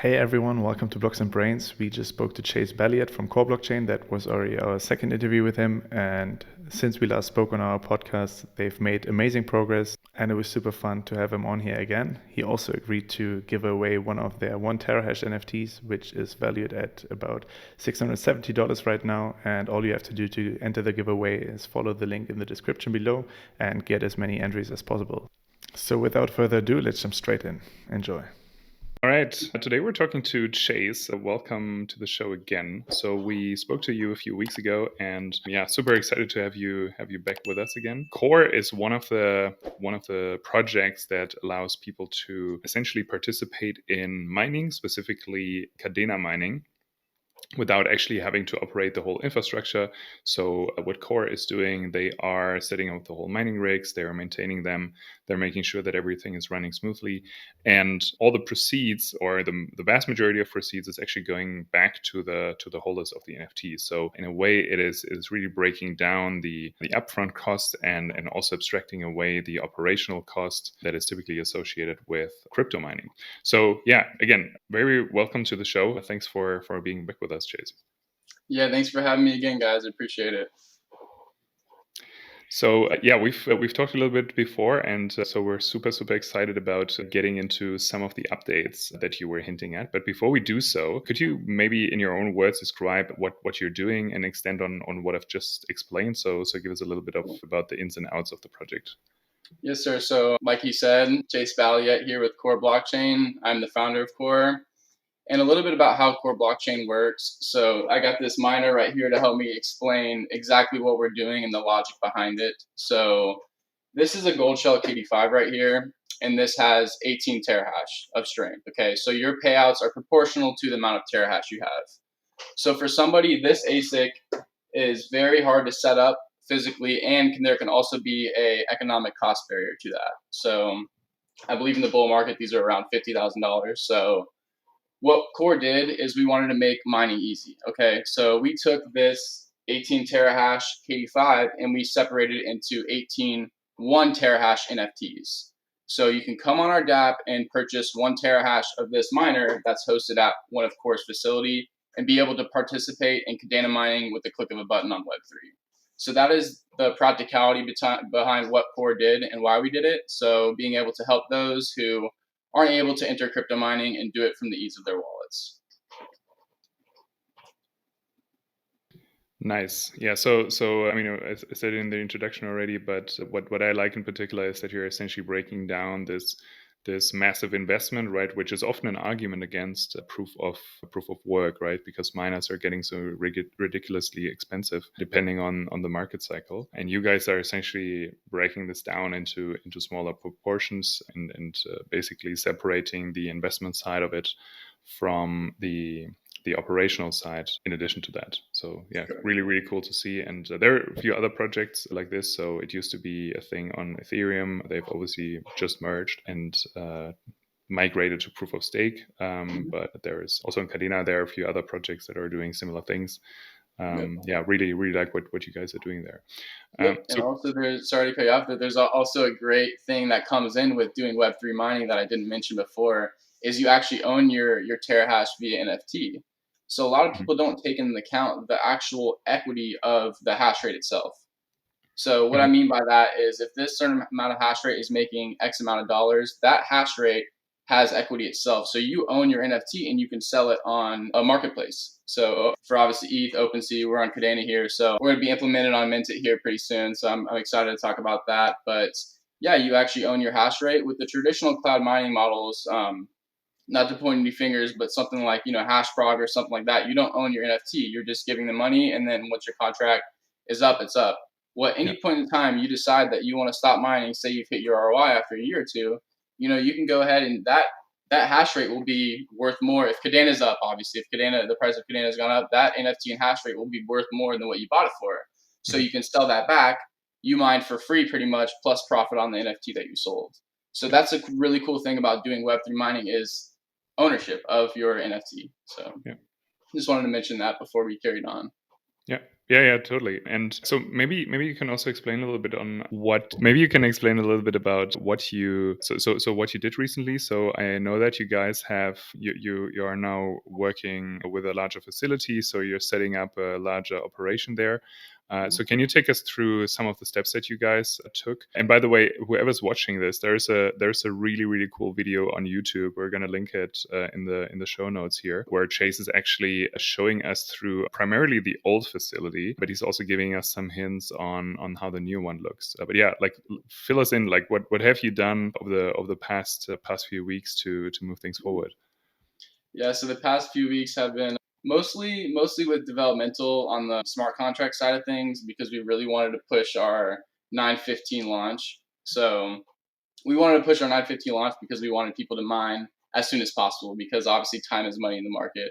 Hey everyone, welcome to Blocks and Brains. We just spoke to Chase Balliette from KOR Blockchain. That was already our second interview with him. And since we last spoke on our podcast, they've made amazing progress and it was super fun to have him on here again. He also agreed to give away one of their 1 terahash NFTs, which is valued at about $670 right now. And all you have to do to enter the giveaway is follow the link in the description below and get as many entries as possible. So without further ado, let's jump straight in. Enjoy. All right. Today we're talking to Chase. Welcome to the show again. So we spoke to you a few weeks ago, and super excited to have you back with us again. KOR is one of the projects that allows people to essentially participate in mining, specifically Kadena Mining, without actually having to operate the whole infrastructure. So what KOR is doing, they are setting up the whole mining rigs, they are maintaining them, they're making sure that everything is running smoothly. And all the proceeds, or the vast majority of proceeds, is actually going back to the holders of the NFTs. So in a way, it is really breaking down the upfront cost and also abstracting away the operational cost that is typically associated with crypto mining. So again, very welcome to the show. Thanks for being back with us, Chase. Yeah, thanks for having me again, guys. I appreciate it. So we've talked a little bit before, and so we're super excited about getting into some of the updates that you were hinting at. But before we do so, could you maybe in your own words describe what you're doing and extend on what I've just explained? So give us a little bit about the ins and outs of the project. Yes, sir. So like he said, Chase Balliette here with KOR Blockchain. I'm the founder of KOR. And a little bit about how KOR Blockchain works. So I got this miner right here to help me explain exactly what we're doing and the logic behind it. So this is a gold shell KD5 right here, and this has 18 terahash of strength. Okay, so your payouts are proportional to the amount of terahash you have. So for somebody, this ASIC is very hard to set up physically, and there can also be a economic cost barrier to that. So I believe in the bull market, these are around $50,000. So what KOR did is we wanted to make mining easy. Okay, so we took this 18 terahash KD5 and we separated it into 18 1 terahash NFTs. So you can come on our DApp and purchase 1 terahash of this miner that's hosted at one of KOR's facility and be able to participate in Kadena mining with the click of a button on Web3. So that is the practicality behind what KOR did and why we did it. So being able to help those who aren't able to enter crypto mining and do it from the ease of their wallets. Nice. Yeah. So I mean, I said it in the introduction already, but what I like in particular is that you're essentially breaking down this massive investment, right, which is often an argument against proof of work, right, because miners are getting so ridiculously expensive depending on the market cycle, and you guys are essentially breaking this down into smaller proportions and basically separating the investment side of it from the operational side in addition to that. So really cool to see. And there are a few other projects like this. So it used to be a thing on Ethereum. They've obviously just merged and migrated to proof of stake. But there is also in Kadena, there are a few other projects that are doing similar things. Really like what you guys are doing there. And also there's, sorry to cut you off, but there's also a great thing that comes in with doing Web3 mining that I didn't mention before, is you actually own your terahash via NFT. So a lot of people don't take into account the actual equity of the hash rate itself. So what I mean by that is if this certain amount of hash rate is making X amount of dollars, that hash rate has equity itself. So you own your NFT and you can sell it on a marketplace. So for obviously ETH, OpenSea, we're on Kadena here. So we're going to be implemented on Minted here pretty soon. So I'm excited to talk about that. But yeah, you actually own your hash rate. With the traditional cloud mining models, not to point any fingers, but something like, HashProg or something like that, you don't own your NFT. You're just giving the money, and then once your contract is up, it's up. Well, at any point in time you decide that you want to stop mining, say you've hit your ROI after a year or two, you can go ahead and that hash rate will be worth more. If Kadena's up, obviously, if the price of Kadena has gone up, that NFT and hash rate will be worth more than what you bought it for. So you can sell that back. You mine for free pretty much, plus profit on the NFT that you sold. So that's a really cool thing about doing Web3 mining is ownership of your NFT. So just wanted to mention that before we carried on. Yeah, Yeah, totally. And so maybe you can also explain a little bit on what maybe you can explain a little bit about what you so what you did recently. So I know that you guys have you are now working with a larger facility, so you're setting up a larger operation there. So can you take us through some of the steps that you guys took? And by the way, whoever's watching this, there's a really cool video on YouTube. We're gonna link it in the show notes here, where Chase is actually showing us through primarily the old facility, but he's also giving us some hints on how the new one looks. But yeah, like fill us in. Like what have you done over the past few weeks to move things forward? Yeah, so the past few weeks have been mostly with developmental on the smart contract side of things because we really wanted to push our 915 launch. So we wanted to push our 915 launch because we wanted people to mine as soon as possible because obviously time is money in the market.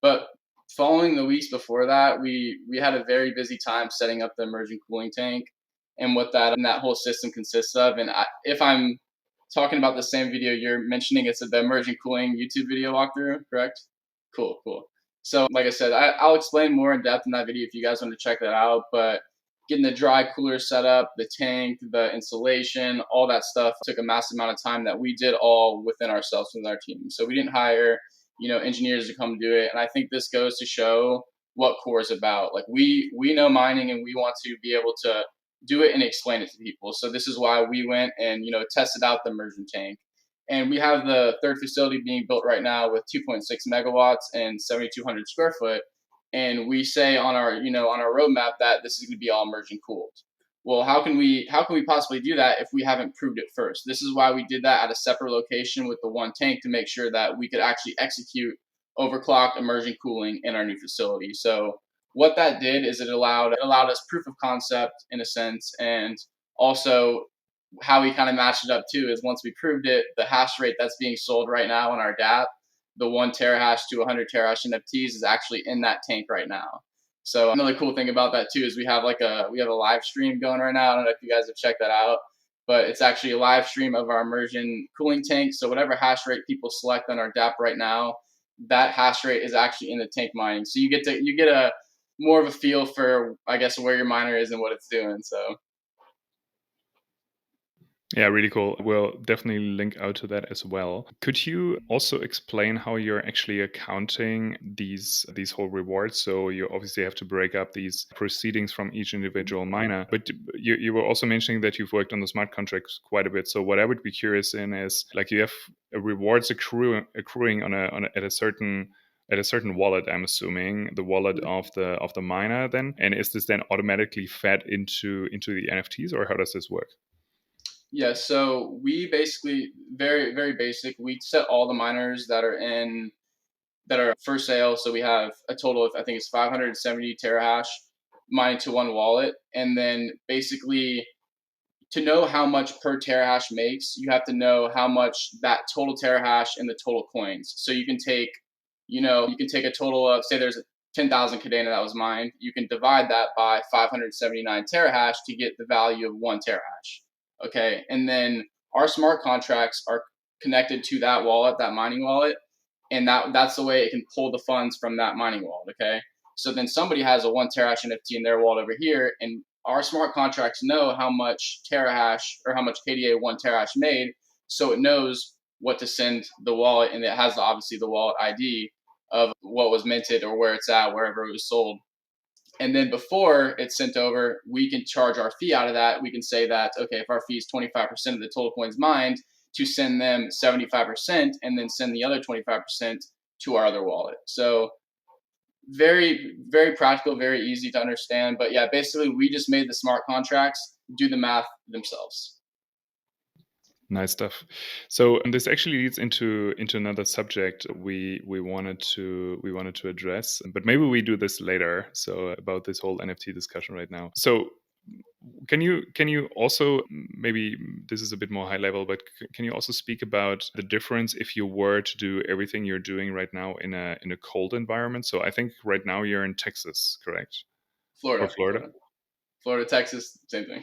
But following the weeks before that, we had a very busy time setting up the immersion cooling tank and what that whole system consists of. And if I'm talking about the same video you're mentioning, it's the immersion cooling YouTube video walkthrough, correct? Cool. So, like I said, I'll explain more in depth in that video if you guys want to check that out. But getting the dry cooler set up, the tank, the installation, all that stuff took a massive amount of time that we did all within ourselves, within our team. So we didn't hire, engineers to come do it. And I think this goes to show what KOR is about. Like we know mining and we want to be able to do it and explain it to people. So this is why we went and tested out the immersion tank. And we have the third facility being built right now with 2.6 megawatts and 7,200 square foot. And we say on our on our roadmap that this is going to be all immersion cooled. Well, how can we possibly do that if we haven't proved it first? This is why we did that at a separate location with the one tank to make sure that we could actually execute overclocked immersion cooling in our new facility. So what that did is it allowed us proof of concept in a sense, and also how we kind of matched it up too is once we proved it, the hash rate that's being sold right now on our DApp, the 1 terahash to 100 terahash NFTs is actually in that tank right now. So another cool thing about that too is we have a live stream going right now. I don't know if you guys have checked that out, but it's actually a live stream of our immersion cooling tank. So whatever hash rate people select on our DApp right now, that hash rate is actually in the tank mining. So you get a more of a feel for, I guess, where your miner is and what it's doing. So Yeah, really cool. We'll definitely link out to that as well. Could you also explain how you're actually accounting these whole rewards? So you obviously have to break up these proceedings from each individual miner, but you were also mentioning that you've worked on the smart contracts quite a bit. So what I would be curious in is like you have rewards accruing at a certain wallet, I'm assuming the wallet of the miner then, and is this then automatically fed into the NFTs, or how does this work? yeah, so we basically very basic. We set all the miners that are for sale. So we have a total of I think it's 570 terahash mined to one wallet, and then basically to know how much per terahash makes, you have to know how much that total terahash and the total coins. So you can take a total of say there's 10,000 Kadena that was mined. You can divide that by 579 terahash to get the value of 1 terahash. Okay, and then our smart contracts are connected to that wallet, that mining wallet, and that's the way it can pull the funds from that mining wallet. Okay, so then somebody has a 1 terahash NFT in their wallet over here, and our smart contracts know how much terahash or how much KDA 1 terahash made, so it knows what to send the wallet, and it has obviously the wallet ID of what was minted or where it's at, wherever it was sold. And then before it's sent over, we can charge our fee out of that. We can say that, okay, if our fee is 25% of the total coins mined, to send them 75% and then send the other 25% to our other wallet. So very practical, very easy to understand. But yeah, basically we just made the smart contracts do the math themselves. Nice stuff. So and this actually leads into another subject we wanted to address, but maybe we do this later. So about this whole NFT discussion right now. So can you also maybe this is a bit more high level, but can you also speak about the difference if you were to do everything you're doing right now in a cold environment? So I think right now you're in Texas, correct? Or Florida, Florida? Florida, Texas, same thing.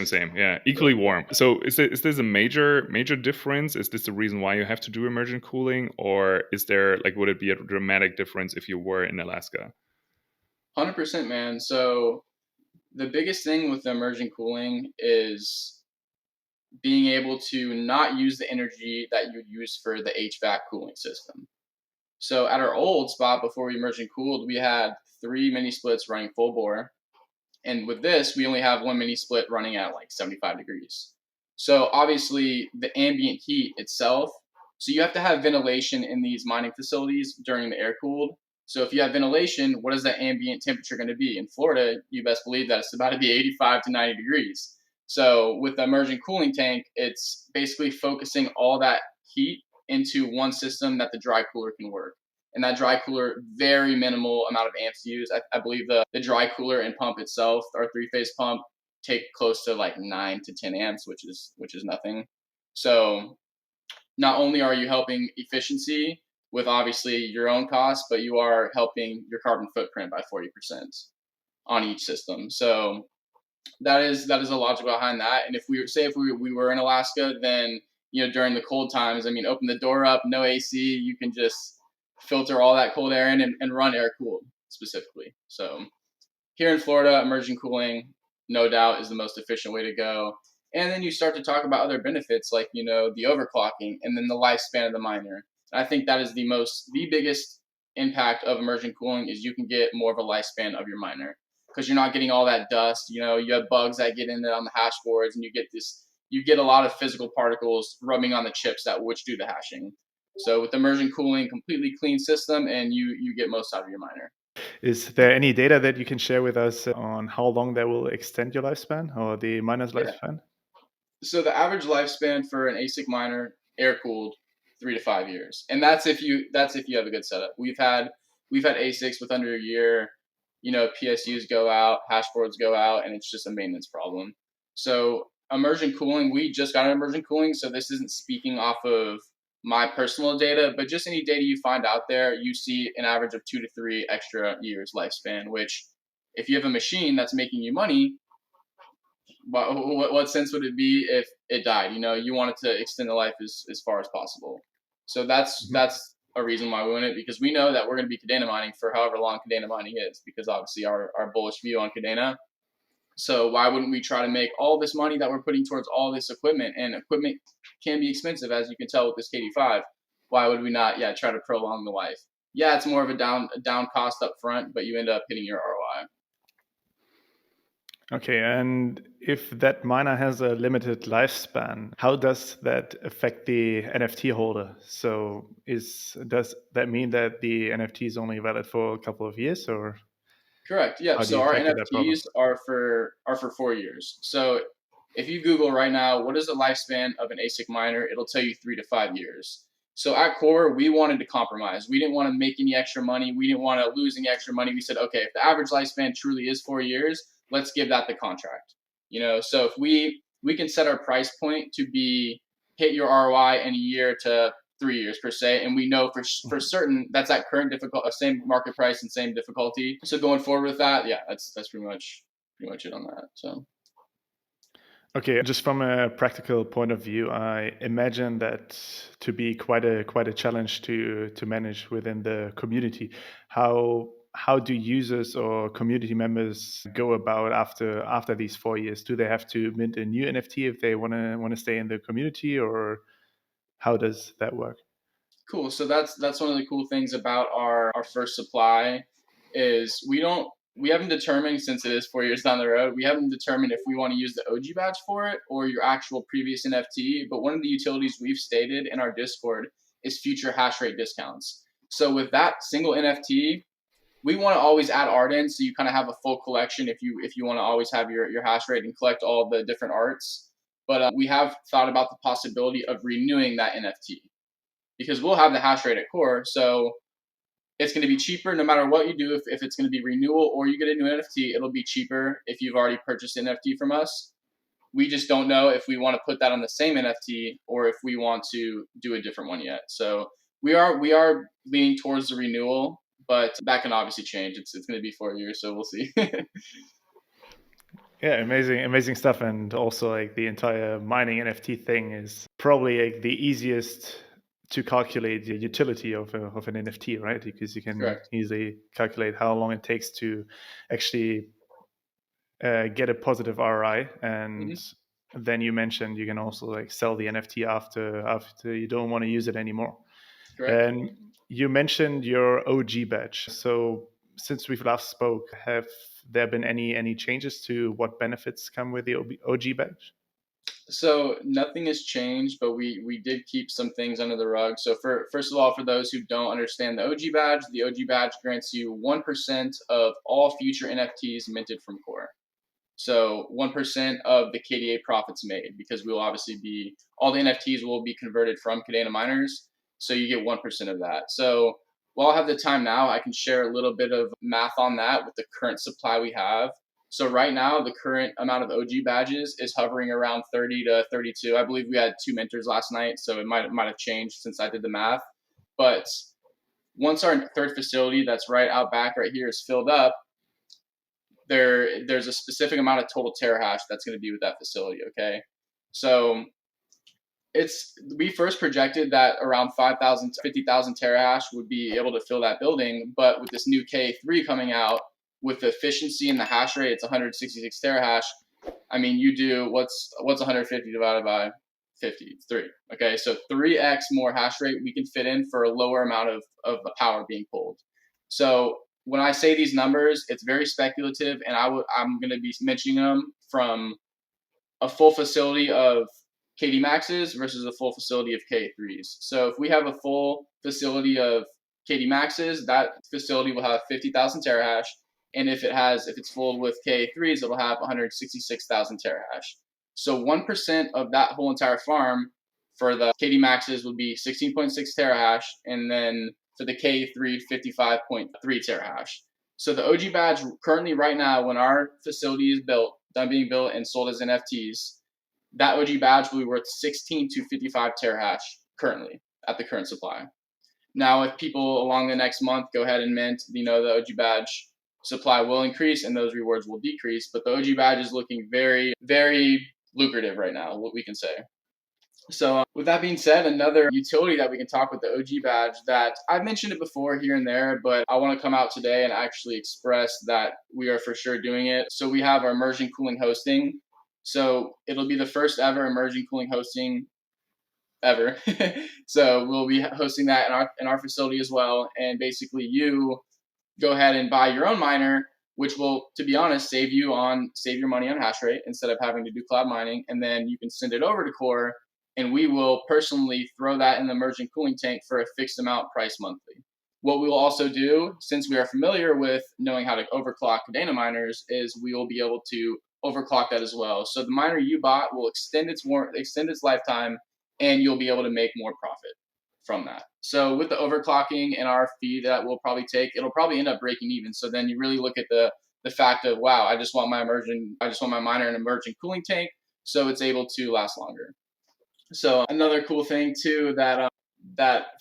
Same. Yeah, equally warm. So is this a major difference? Is this the reason why you have to do immersion cooling, or is there like would it be a dramatic difference if you were in Alaska? 100%, man. So the biggest thing with the immersion cooling is being able to not use the energy that you use for the HVAC cooling system. So at our old spot before we immersion cooled, we had 3 mini splits running full bore. And with this, we only have 1 mini split running at like 75 degrees. So obviously the ambient heat itself, so you have to have ventilation in these mining facilities during the air cooled. So if you have ventilation, what is that ambient temperature going to be? In Florida, you best believe that it's about to be 85 to 90 degrees. So with the immersion cooling tank, it's basically focusing all that heat into one system that the dry cooler can work. And that dry cooler, very minimal amount of amps used. I believe the dry cooler and pump itself, our 3-phase pump, take close to like 9 to 10 amps, which is nothing. So not only are you helping efficiency with obviously your own costs, but you are helping your carbon footprint by 40% on each system. So that is a logic behind that. And if we were in Alaska, then during the cold times, I mean, open the door up, no AC, you can just filter all that cold air in and run air cooled specifically. So here in Florida, immersion cooling, no doubt, is the most efficient way to go. And then you start to talk about other benefits like the overclocking and then the lifespan of the miner. I think that is the biggest impact of immersion cooling is you can get more of a lifespan of your miner because you're not getting all that dust. You have bugs that get in there on the hash boards, and you get a lot of physical particles rubbing on the chips which do the hashing. So with immersion cooling, completely clean system, and you get most out of your miner. Is there any data that you can share with us on how long that will extend your lifespan or the miner's lifespan? So the average lifespan for an ASIC miner, air cooled, 3 to 5 years, and that's if you have a good setup. We've had ASICs with under a year. PSUs go out, hash boards go out, and it's just a maintenance problem. So immersion cooling, we just got immersion cooling, so this isn't speaking off of my personal data, but just any data you find out there, you see an average of 2 to 3 extra years lifespan, which if you have a machine that's making you money, what sense would it be if it died? You want it to extend the life as far as possible. So that's a reason why we win it, because we know that we're going to be Kadena mining for however long Kadena mining is, because obviously our bullish view on Kadena. So why wouldn't we try to make all this money that we're putting towards all this equipment? And equipment can be expensive, as you can tell with this KD5. Why would we not try to prolong the life? Yeah, it's more of a down cost up front, but you end up hitting your ROI. Okay, and if that miner has a limited lifespan, how does that affect the NFT holder? So does that mean that the NFT is only valid for a couple of years, or? Correct. Yeah. So our NFTs are for 4 years. So if you Google right now, what is the lifespan of an ASIC miner? It'll tell you 3 to 5 years. So at KOR, we wanted to compromise. We didn't want to make any extra money. We didn't want to lose any extra money. We said, okay, if the average lifespan truly is 4 years, let's give that the contract. So if we can set our price point to be hit your ROI in a year to 3 years per se, and we know for certain that's at current same market price and same difficulty. So going forward with that, that's pretty much it on that. So. Okay, just from a practical point of view, I imagine that to be quite a challenge to manage within the community. How do users or community members go about after these 4 years? Do they have to mint a new NFT if they want to stay in the community, or how does that work? Cool. So that's one of the cool things about our first supply is we haven't determined, since it is 4 years down the road, we haven't determined if we want to use the OG badge for it or your actual previous NFT. But one of the utilities we've stated in our Discord is future hash rate discounts. So with that single NFT, we want to always add art in, so you kind of have a full collection if you want to always have your hash rate and collect all the different arts. But we have thought about the possibility of renewing that NFT, because we'll have the hash rate at KOR. So it's going to be cheaper no matter what you do. If it's going to be renewal or you get a new NFT, it'll be cheaper if you've already purchased an NFT from us. We just don't know if we want to put that on the same NFT or if we want to do a different one yet. So we are leaning towards the renewal, but that can obviously change. It's going to be 4 years, so we'll see. Yeah, amazing stuff. And also, like, the entire mining NFT thing is probably like the easiest to calculate the utility of an NFT, right? Because you can Correct. easily calculate how long it takes to actually get a positive ROI. And then you mentioned you can also like sell the NFT after you don't want to use it anymore. Correct. And you mentioned your OG badge. So since we've last spoke, have there been any changes to what benefits come with the OG badge? So nothing has changed, but we did keep some things under the rug. So first of all, for those who don't understand the OG badge grants you 1% of all future NFTs minted from KOR. So 1% of the KDA profits made, because we will obviously be, all the NFTs will be converted from Kadena miners. So you get 1% of that. So while I have the time now, I can share a little bit of math on that with the current supply we have. So right now, the current amount of OG badges is hovering around 30 to 32. I believe we had 2 mentors last night, so it might have changed since I did the math. But once our third facility that's right out back right here is filled up, there's a specific amount of total terahash that's going to be with that facility. Okay, so we first projected that around 5,000 to 50,000 terahash would be able to fill that building, but with this new K3 coming out, with the efficiency and the hash rate, it's 166 terahash. I mean, you do what's 150 divided by 50? It's 3. Okay, so 3x more hash rate we can fit in for a lower amount of power being pulled. So when I say these numbers, it's very speculative, and I'm going to be mentioning them from a full facility of KD Maxes versus a full facility of K3s. So if we have a full facility of KD Maxes, that facility will have 50,000 terahash. And if it's full with K3s, it'll have 166,000 terahash. So 1% of that whole entire farm for the KD Maxes would be 16.6 terahash. And then for the K3, 55.3 terahash. So the OG badge currently right now, when our facility is done being built and sold as NFTs, that OG badge will be worth 16 to 55 terahash currently at the current supply. Now, if people along the next month go ahead and mint, the OG badge supply will increase and those rewards will decrease. But the OG badge is looking very, very lucrative right now, what we can say. So with that being said, another utility that we can talk with the OG badge that I've mentioned it before here and there, but I want to come out today and actually express that we are for sure doing it. So we have our immersion cooling hosting. So it'll be the first ever immersion cooling hosting ever. So we'll be hosting that in our facility as well. And basically you go ahead and buy your own miner, which will, to be honest, save your money on hash rate instead of having to do cloud mining. And then you can send it over to KOR, and we will personally throw that in the immersion cooling tank for a fixed amount price monthly. What we will also do, since we are familiar with knowing how to overclock Kadena miners, is we will be able to overclock that as well. So the miner you bought will extend its lifetime, and you'll be able to make more profit from that. So with the overclocking and our fee that we'll probably take, it'll probably end up breaking even. So then you really look at the fact of, wow, I just want my miner in an immersion cooling tank, so it's able to last longer. So another cool thing too that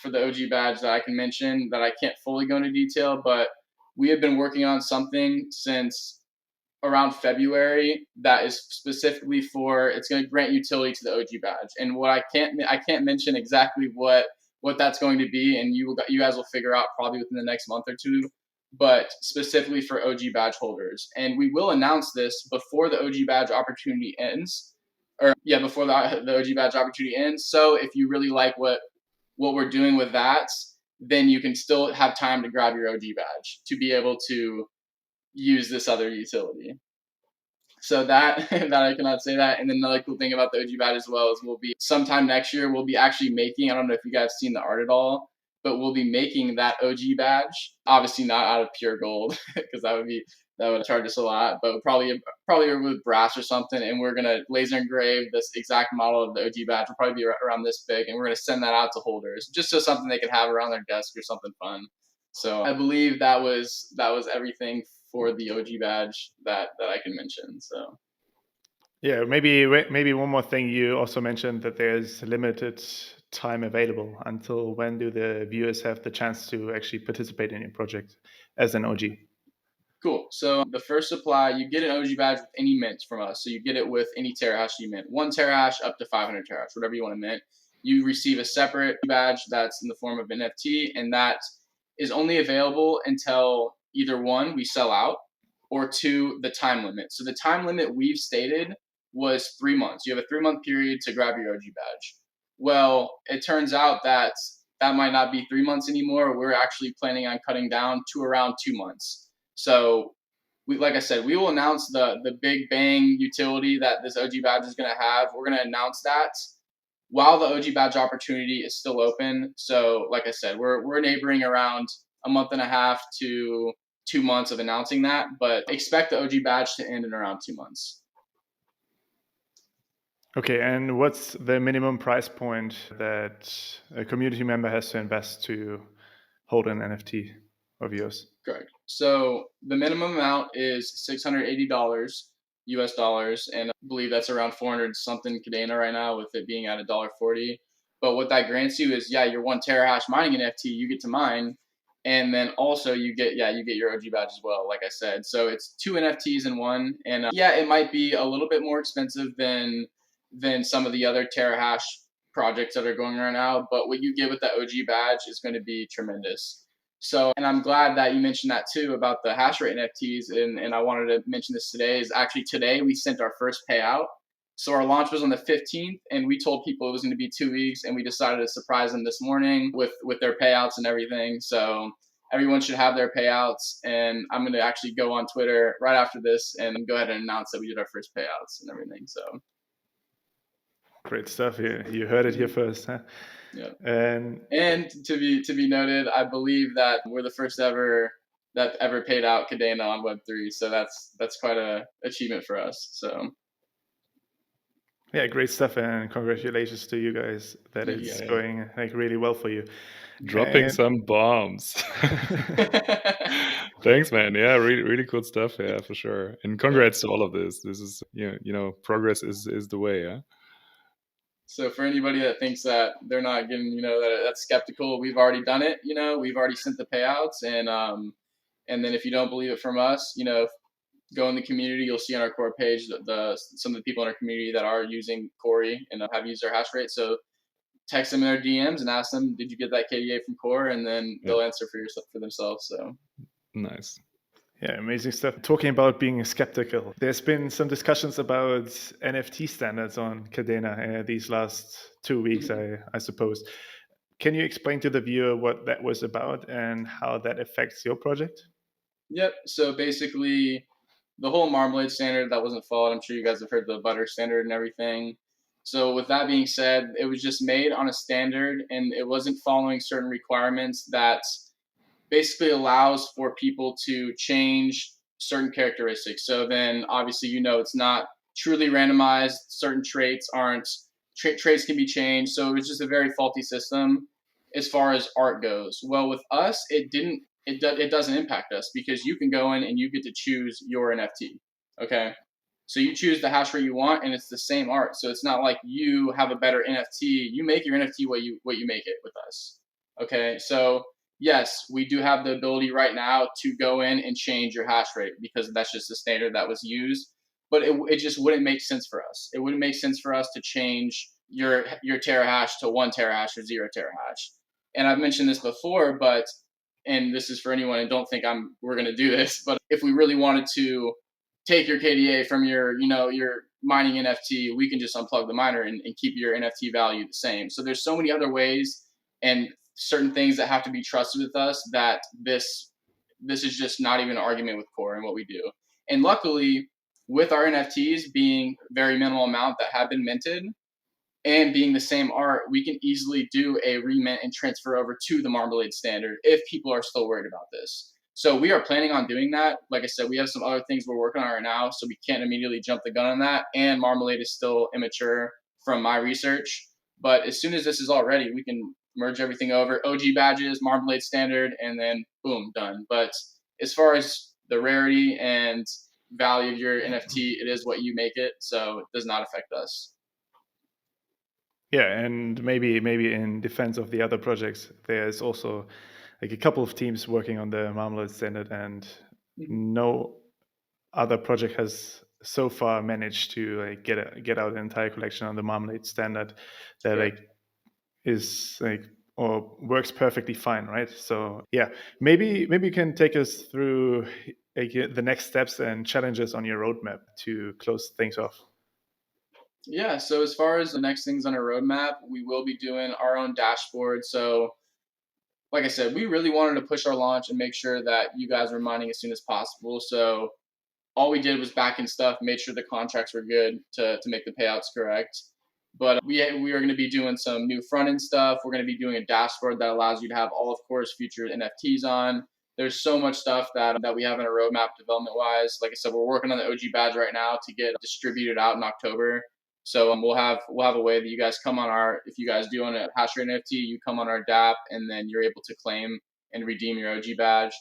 for the OG badge that I can mention, that I can't fully go into detail, but we have been working on something since around February that is specifically it's going to grant utility to the OG badge. And what I can't mention exactly what that's going to be, and you guys will figure out probably within the next month or two, but specifically for OG badge holders. And we will announce this before the OG badge opportunity ends. Before the OG badge opportunity ends. So if you really like what we're doing with that, then you can still have time to grab your OG badge to be able to use this other utility. So that I cannot say that. And then another cool thing about the OG badge as well is we'll be sometime next year, we'll be actually making, I don't know if you guys have seen the art at all, but we'll be making that OG badge, obviously not out of pure gold, because that would charge us a lot, but probably with brass or something. And we're going to laser engrave this exact model of the OG badge. Will probably be around this big, and we're going to send that out to holders just so something they can have around their desk or something fun. So I believe that was everything for the OG badge that I can mention. So yeah, maybe one more thing. You also mentioned that there's limited time available. Until when do the viewers have the chance to actually participate in your project as an OG? Cool. So the first supply, you get an OG badge with any mint from us. So you get it with any terahash you mint. 1 terahash up to 500 terahash, whatever you want to mint. you receive a separate badge that's in the form of NFT, and that is only available until either one, we sell out, or two, the time limit. So the time limit we've stated was 3 months. You have a 3-month period to grab your OG badge. Well, it turns out that that might not be 3 months anymore. We're actually planning on cutting down to around 2 months. So like I said, we will announce the big bang utility that this OG badge is going to have. We're going to announce that while the OG badge opportunity is still open. So like I said, we're neighboring around a month and a half to 2 months of announcing that, but expect the OG badge to end in around 2 months. Okay, and what's the minimum price point that a community member has to invest to hold an NFT of yours? Correct. So the minimum amount is $680 US dollars, and I believe that's around 400 something Kadena right now, with it being at $1.40. But what that grants you is, your 1 terahash mining NFT you get to mine, and then also you get your OG badge as well, like I said. So it's 2 NFTs in one, and it might be a little bit more expensive than some of the other terahash projects that are going right now, but what you get with that OG badge is going to be tremendous. So, and I'm glad that you mentioned that too about the hash rate NFTs. And I wanted to mention this today is actually today we sent our first payout. So our launch was on the 15th, and we told people it was going to be 2 weeks, and we decided to surprise them this morning with their payouts and everything. So everyone should have their payouts, and I'm going to actually go on Twitter right after this and go ahead and announce that we did our first payouts and everything. So great stuff. You heard it here first, huh? yeah. And to be noted, I believe that we're the first ever that ever paid out Kadena on Web3. So that's quite a achievement for us. So yeah, great stuff, and congratulations to you guys that it's going like really well for you. Dropping some bombs. Thanks, man. Yeah, really, really cool stuff. Yeah, for sure. And congrats to all of this. This is, progress is the way. Yeah. So for anybody that thinks that they're not getting, that's skeptical, we've already done it. We've already sent the payouts, and then if you don't believe it from us, go in the community. You'll see on our KOR page some of the people in our community that are using Corey and have used their hash rate. So text them in their DMs and ask them, "Did you get that KDA from KOR?" And then they'll answer for themselves. So nice. Yeah, amazing stuff. Talking about being skeptical, there's been some discussions about NFT standards on Kadena these last 2 weeks, I suppose. Can you explain to the viewer what that was about and how that affects your project? Yep. So basically, the whole Marmalade standard that wasn't followed. I'm sure you guys have heard the Butter standard and everything. So with that being said, it was just made on a standard, and it wasn't following certain requirements that basically allows for people to change certain characteristics. So then obviously, it's not truly randomized. Certain traits aren't, traits can be changed. So it was just a very faulty system as far as art goes. Well, with us, it doesn't impact us because you can go in and you get to choose your NFT. Okay. So you choose the hash rate you want, and it's the same art. So it's not like you have a better NFT. You make your NFT what you make it with us. Okay. So yes, we do have the ability right now to go in and change your hash rate because that's just the standard that was used. But it just wouldn't make sense for us. It wouldn't make sense for us to change your terahash to 1 terahash or 0 terahash. And I've mentioned this before, and this is for anyone, and don't think we're going to do this, but if we really wanted to take your KDA from your mining NFT, we can just unplug the miner and keep your NFT value the same. So there's so many other ways and certain things that have to be trusted with us that this is just not even an argument with KOR and what we do. And luckily, with our NFTs being very minimal amount that have been minted and being the same art, we can easily do a remint and transfer over to the Marmalade standard if people are still worried about this. So we are planning on doing that. Like I said, we have some other things we're working on right now, so we can't immediately jump the gun on that. And Marmalade is still immature from my research. But as soon as this is all ready, we can merge everything over. OG badges, Marmalade standard, and then boom, done. But as far as the rarity and value of your NFT, it is what you make it, so it does not affect us. Yeah, and maybe in defense of the other projects, there's also like a couple of teams working on the Marmalade standard, and no other project has so far managed to like get out an entire collection on the Marmalade standard. That like is like or works perfectly fine, right? So yeah, maybe you can take us through like, the next steps and challenges on your roadmap to close things off. Yeah, so as far as the next things on our roadmap, we will be doing our own dashboard. So like I said, we really wanted to push our launch and make sure that you guys were mining as soon as possible. So all we did was back in stuff, made sure the contracts were good to make the payouts correct. But we are going to be doing some new front end stuff. We're going to be doing a dashboard that allows you to have all of KOR's future NFTs on. There's so much stuff that we have in our roadmap development wise. Like I said, we're working on the OG badge right now to get distributed out in October. So we'll have a way that you guys come on if you guys do own a hash rate NFT, you come on our DApp and then you're able to claim and redeem your OG badge.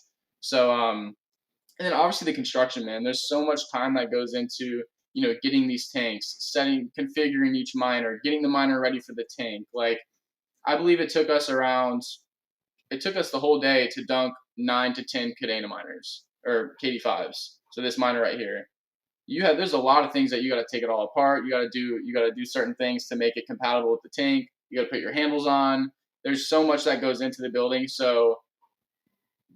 So and then obviously the construction, man. There's so much time that goes into getting these tanks, configuring each miner, getting the miner ready for the tank. Like I believe it took us the whole day to dunk 9 to 10 Kadena miners or KD5s. So this miner right here, there's a lot of things that you got to take it all apart. You got to do certain things to make it compatible with the tank. You got to put your handles on. There's so much that goes into the building. So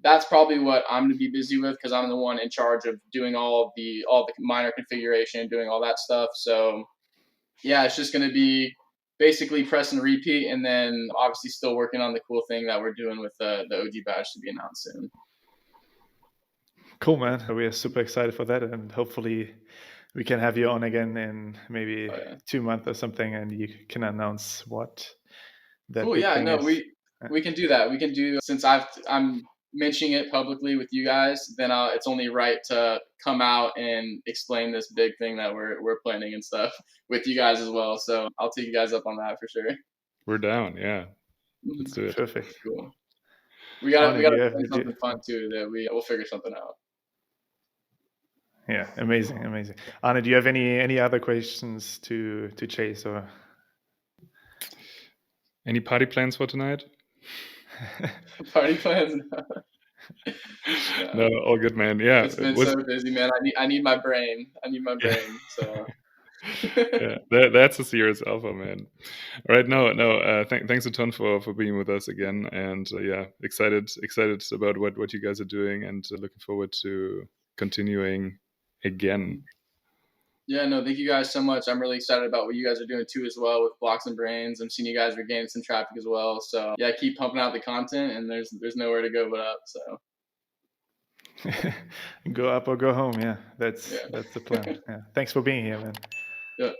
that's probably what I'm going to be busy with because I'm the one in charge of doing all the miner configuration, doing all that stuff. So yeah, it's just going to be basically press and repeat, and then obviously still working on the cool thing that we're doing with the OG badge to be announced soon. Cool, man. We are super excited for that, and hopefully we can have you on again in maybe 2 months or something, and you can announce what that cool. big Yeah, thing no, is. we can do that. We can do, since I'm mentioning it publicly with you guys, then it's only right to come out and explain this big thing that we're planning and stuff with you guys as well. So I'll take you guys up on that for sure. We're down. Yeah, let's do it. Perfect. Cool. We got to plan something fun too. That we'll figure something out. Yeah, amazing. Arne, do you have any other questions to Chase or any party plans for tonight? Party plans? No, all good, man. Yeah, it's been so busy, man. I need my brain. So yeah, that's a serious alpha, man. All right, thanks a ton for being with us again, and yeah, excited about what you guys are doing, and looking forward to continuing again. Yeah, no, thank you guys so much. I'm really excited about what you guys are doing too as well with Blocks and Brains. I'm seeing you guys are gaining some traffic as well. So yeah, keep pumping out the content, and there's nowhere to go but up. So go up or go home. Yeah, that's the plan. Yeah, thanks for being here, man. Yeah.